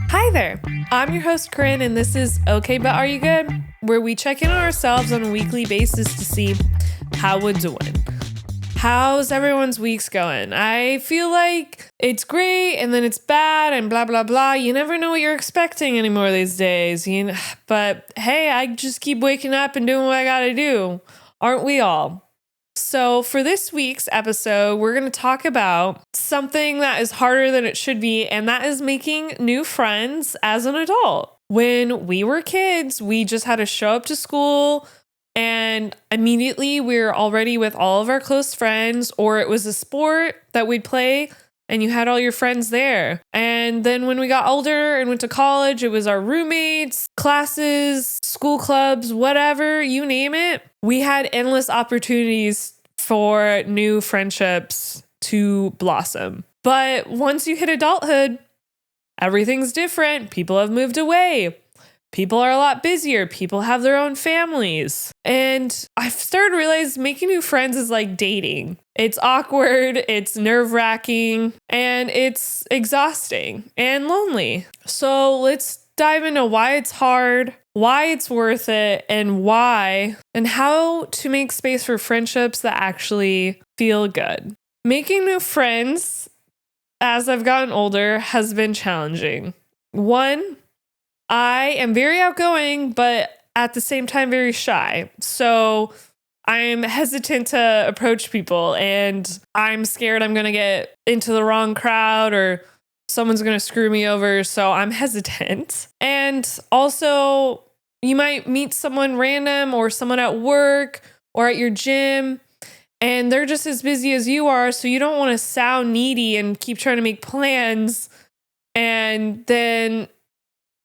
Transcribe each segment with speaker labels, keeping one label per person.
Speaker 1: Hi there, I'm your host Corinne, and this is Okay But Are You Good? Where we check in on ourselves on a weekly basis to see how we're doing. How's everyone's weeks going? I feel like it's great and then it's bad and blah, blah, blah. You never know what you're expecting anymore these days. But hey, I just keep waking up and doing what I gotta do. Aren't we all? So for this week's episode, we're going to talk about something that is harder than it should be, and that is making new friends as an adult. When we were kids, we just had to show up to school and immediately we were already with all of our close friends, or it was a sport that we'd play and you had all your friends there. And then when we got older and went to college, it was our roommates, classes, school clubs, whatever, you name it. We had endless opportunities for new friendships to blossom. But once you hit adulthood, everything's different. People have moved away. People are a lot busier. People have their own families. And I've started to realize making new friends is like dating. It's awkward, it's nerve-wracking, and it's exhausting and lonely. So let's dive into why it's hard, why it's worth it, and how to make space for friendships that actually feel good. Making new friends as I've gotten older has been challenging. One, I am very outgoing, but at the same time, very shy. So I'm hesitant to approach people and I'm scared I'm going to get into the wrong crowd or someone's going to screw me over. So I'm hesitant. And also, you might meet someone random or someone at work or at your gym, and they're just as busy as you are. So you don't want to sound needy and keep trying to make plans. And then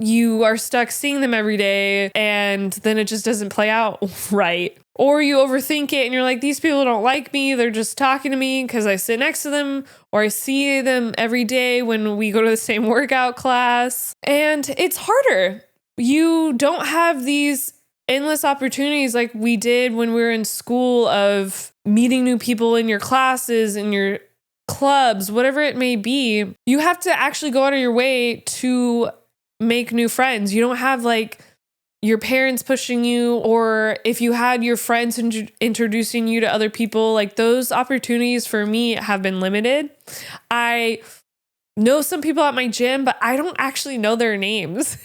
Speaker 1: you are stuck seeing them every day and then it just doesn't play out right. Or you overthink it and you're like, these people don't like me. They're just talking to me because I sit next to them or I see them every day when we go to the same workout class. And it's harder. You don't have these endless opportunities like we did when we were in school of meeting new people in your classes, in your clubs, whatever it may be. You have to actually go out of your way to make new friends. You don't have like your parents pushing you, or if you had your friends introducing you to other people, like those opportunities for me have been limited. I know some people at my gym, but I don't actually know their names.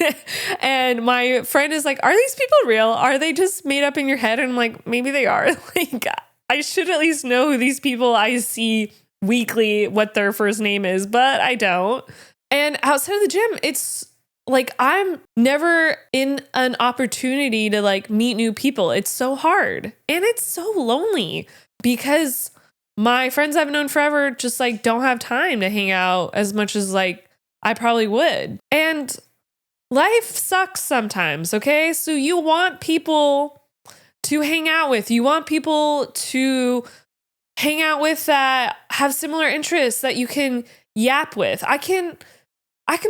Speaker 1: And my friend is like, are these people real? Are they just made up in your head? And I'm like, maybe they are. Like, I should at least know who these people I see weekly, what their first name is, but I don't. And outside of the gym, it's like, I'm never in an opportunity to like meet new people. It's so hard and it's so lonely because my friends I've known forever just like don't have time to hang out as much as like I probably would. And life sucks sometimes. Okay. So you want people to hang out with, you want people to hang out with that have similar interests that you can yap with. I can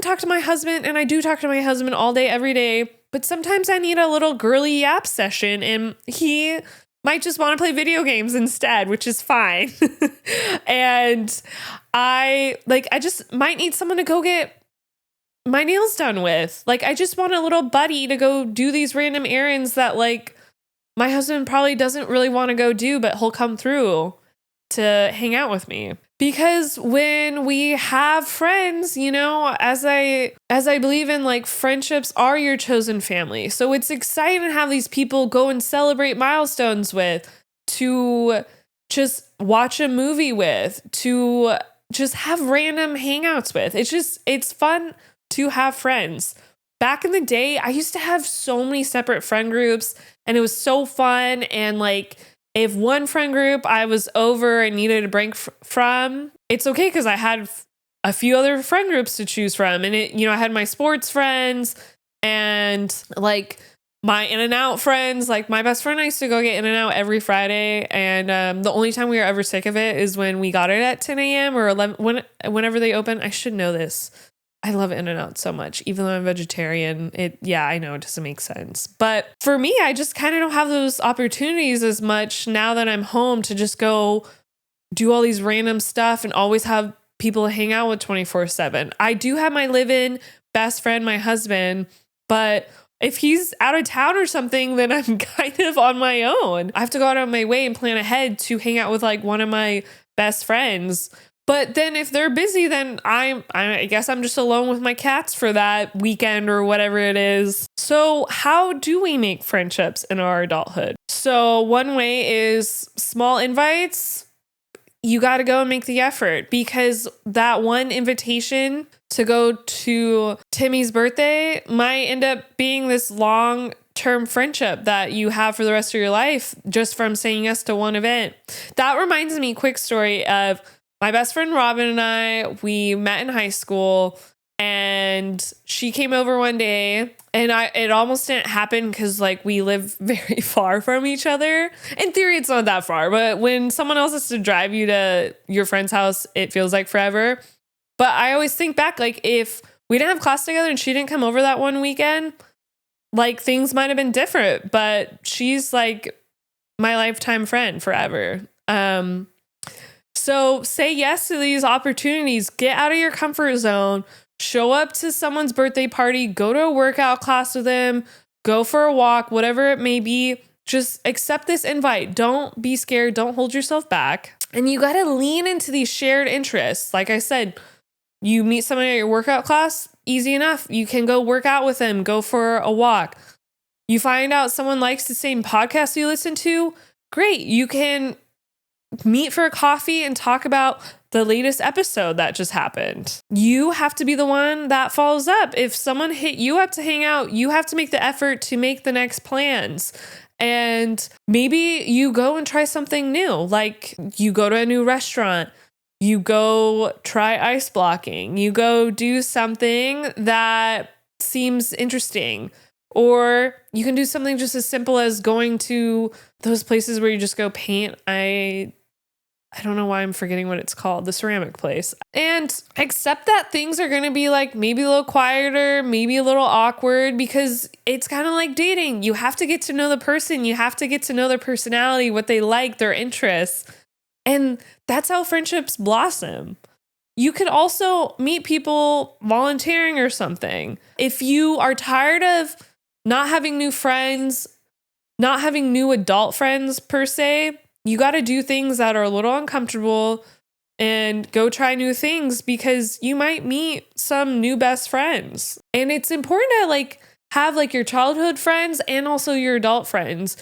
Speaker 1: talk to my husband, and I do talk to my husband all day, every day, but sometimes I need a little girly yap session and he might just want to play video games instead, which is fine. And I just might need someone to go get my nails done with. Like, I just want a little buddy to go do these random errands that like my husband probably doesn't really want to go do, but he'll come through to hang out with me. Because when we have friends, you know, as I believe in, like, friendships are your chosen family. So it's exciting to have these people go and celebrate milestones with, to just watch a movie with, to just have random hangouts with. It's fun to have friends. Back in the day, I used to have so many separate friend groups and it was so fun. And like, if one friend group I was over and needed a break from, it's okay because I had a few other friend groups to choose from. And I had my sports friends and like my In-N-Out friends. Like my best friend and I used to go get In-N-Out every Friday. And the only time we were ever sick of it is when we got it at 10 a.m. or 11, whenever they open. I should know this. I love In-N-Out so much, even though I'm vegetarian. I know it doesn't make sense. But for me, I just kind of don't have those opportunities as much now that I'm home to just go do all these random stuff and always have people to hang out with 24/7. I do have my live-in best friend, my husband, but if he's out of town or something, then I'm kind of on my own. I have to go out of my way and plan ahead to hang out with like one of my best friends. But then if they're busy, then I guess I'm just alone with my cats for that weekend or whatever it is. So how do we make friendships in our adulthood? So one way is small invites. You got to go and make the effort, because that one invitation to go to Timmy's birthday might end up being this long-term friendship that you have for the rest of your life just from saying yes to one event. That reminds me, quick story of my best friend Robin and I. We met in high school, and she came over one day, and it almost didn't happen because like we live very far from each other. In theory, it's not that far, but when someone else has to drive you to your friend's house, it feels like forever. But I always think back, like if we didn't have class together and she didn't come over that one weekend, like things might have been different. But she's like my lifetime friend forever. So say yes to these opportunities. Get out of your comfort zone. Show up to someone's birthday party. Go to a workout class with them. Go for a walk, whatever it may be. Just accept this invite. Don't be scared. Don't hold yourself back. And you got to lean into these shared interests. Like I said, you meet someone at your workout class, easy enough. You can go work out with them. Go for a walk. You find out someone likes the same podcast you listen to. Great. You can meet for a coffee and talk about the latest episode that just happened. You have to be the one that follows up. If someone hit you up to hang out, you have to make the effort to make the next plans. And maybe you go and try something new. Like you go to a new restaurant, you go try ice blocking, you go do something that seems interesting. Or you can do something just as simple as going to those places where you just go paint. I don't know why I'm forgetting what it's called, the ceramic place. And accept that things are going to be like maybe a little quieter, maybe a little awkward, because it's kind of like dating. You have to get to know the person. You have to get to know their personality, what they like, their interests. And that's how friendships blossom. You could also meet people volunteering or something. If you are tired of not having new friends, not having new adult friends per se, you got to do things that are a little uncomfortable and go try new things, because you might meet some new best friends. And it's important to like have like your childhood friends and also your adult friends.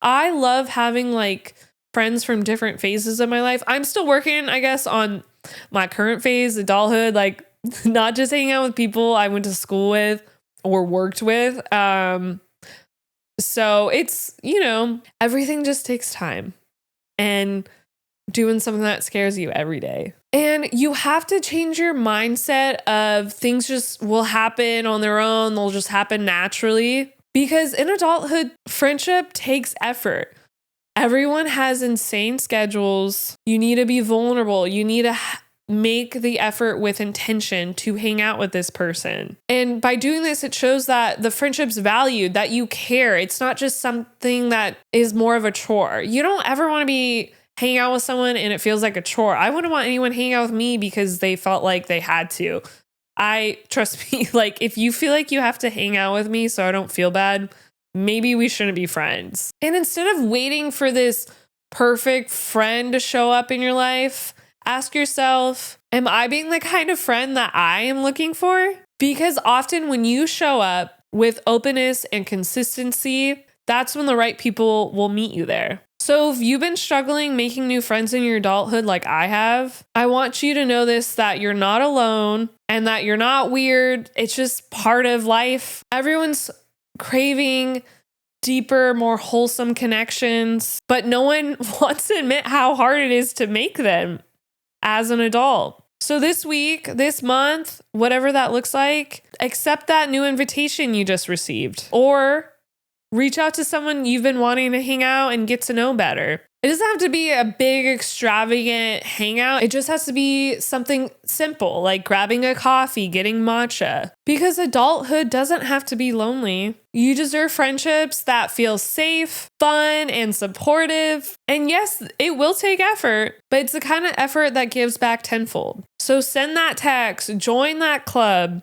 Speaker 1: I love having like friends from different phases of my life. I'm still working, I guess, on my current phase, adulthood, like not just hanging out with people I went to school with or worked with. So it's, everything just takes time. And doing something that scares you every day. And you have to change your mindset of things just will happen on their own. They'll just happen naturally. Because in adulthood, friendship takes effort. Everyone has insane schedules. You need to be vulnerable. You need to make the effort with intention to hang out with this person. And by doing this, it shows that the friendship's valued, that you care. It's not just something that is more of a chore. You don't ever want to be hanging out with someone and it feels like a chore. I wouldn't want anyone hanging out with me because they felt like they had to. Trust me, like if you feel like you have to hang out with me so I don't feel bad, maybe we shouldn't be friends. And instead of waiting for this perfect friend to show up in your life, ask yourself, am I being the kind of friend that I am looking for? Because often when you show up with openness and consistency, that's when the right people will meet you there. So if you've been struggling making new friends in your adulthood like I have, I want you to know this, that you're not alone and that you're not weird. It's just part of life. Everyone's craving deeper, more wholesome connections, but no one wants to admit how hard it is to make them as an adult. So this week, this month, whatever that looks like, accept that new invitation you just received, or reach out to someone you've been wanting to hang out and get to know better. It doesn't have to be a big, extravagant hangout. It just has to be something simple, like grabbing a coffee, getting matcha. Because adulthood doesn't have to be lonely. You deserve friendships that feel safe, fun, and supportive. And yes, it will take effort, but it's the kind of effort that gives back tenfold. So send that text, join that club,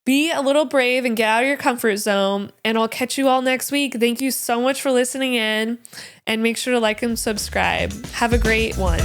Speaker 1: be a little brave and get out of your comfort zone. And I'll catch you all next week. Thank you so much for listening in, and make sure to like and subscribe. Have a great one.